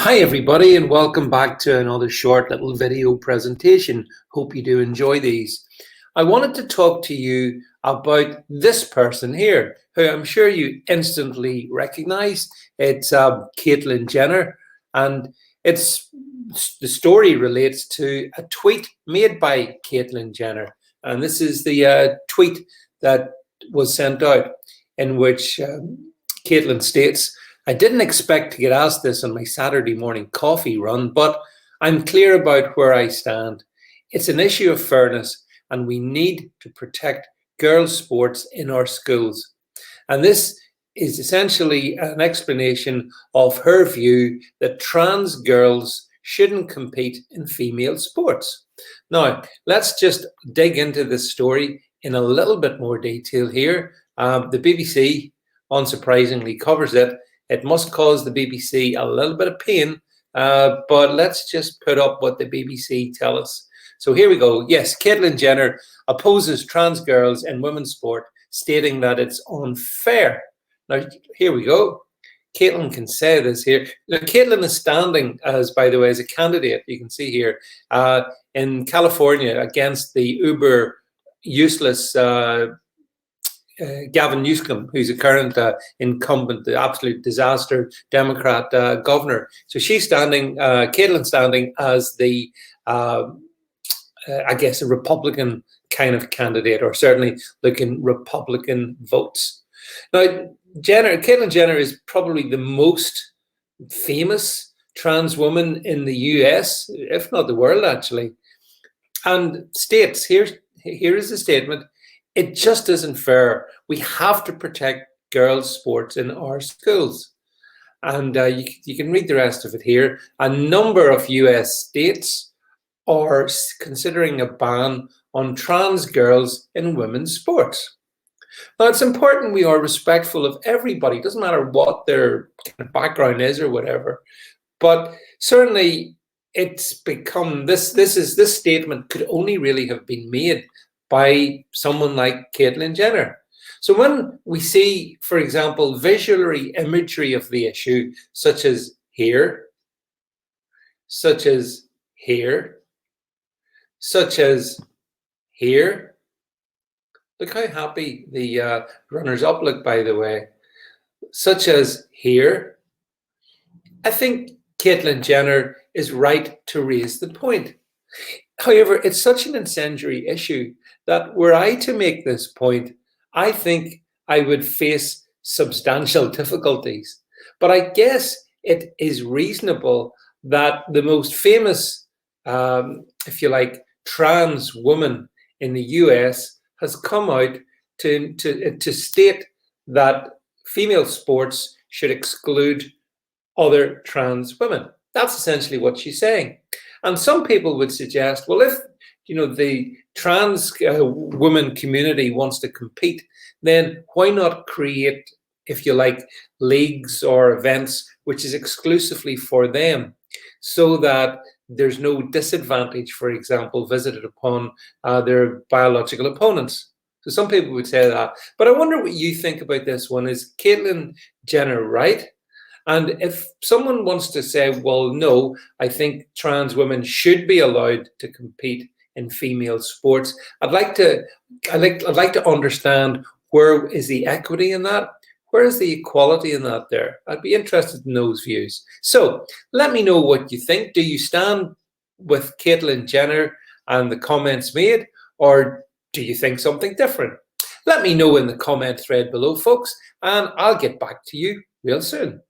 Hi everybody, and welcome back to another short little video presentation. Hope you do enjoy these. I wanted to talk to you about this person here, who I'm sure you instantly recognize. It's Caitlyn Jenner, and the story relates to a tweet made by Caitlyn Jenner, and this is the tweet that was sent out, in which Caitlyn states, "I didn't expect to get asked this on my Saturday morning coffee run, but I'm clear about where I stand. It's an issue of fairness, and we need to protect girls' sports in our schools." And this is essentially an explanation of her view that trans girls shouldn't compete in female sports. Now, let's just dig into this story in a little bit more detail here. The BBC, unsurprisingly, covers it. It must cause the BBC a little bit of pain, but let's just put up what the BBC tell us. So here we go. Yes, Caitlyn Jenner opposes trans girls in women's sport, stating that it's unfair. Now, here we go. Caitlyn can say this here. Now, Caitlyn is standing, by the way, as a candidate, you can see here, in California against the uber useless Gavin Newsom, who's a current incumbent, the absolute disaster Democrat governor. So she's standing, Caitlyn's standing as the, I guess, a Republican kind of candidate, or certainly looking Republican votes. Now, Caitlyn Jenner is probably the most famous trans woman in the US, if not the world, actually, and states, here is the statement: "It just isn't fair. We have to protect girls' sports in our schools." And you can read the rest of it here. A number of US states are considering a ban on trans girls in women's sports. Now, it's important we are respectful of everybody. It doesn't matter what their kind of background is or whatever. But certainly it's become, this statement could only really have been made by someone like Caitlyn Jenner. So when we see, for example, visual imagery of the issue, such as here, such as here, such as here, look how happy the runners-up look, by the way, such as here, I think Caitlyn Jenner is right to raise the point. However, it's such an incendiary issue that were I to make this point, I think I would face substantial difficulties. But I guess it is reasonable that the most famous, if you like, trans woman in the US has come out to state that female sports should exclude other trans women. That's essentially what she's saying. And some people would suggest, well, if the trans woman community wants to compete, then why not create, if you like, leagues or events which is exclusively for them, so that there's no disadvantage, for example, visited upon their biological opponents. So some people would say that. But I wonder what you think about this one. Is Caitlyn Jenner right? And if someone wants to say, well, no, I think trans women should be allowed to compete in female sports, I'd like to understand, where is the equity in that? Where is the equality in that there? I'd be interested in those views. So let me know what you think. Do you stand with Caitlyn Jenner and the comments made, or do you think something different? Let me know in the comment thread below, folks, and I'll get back to you real soon.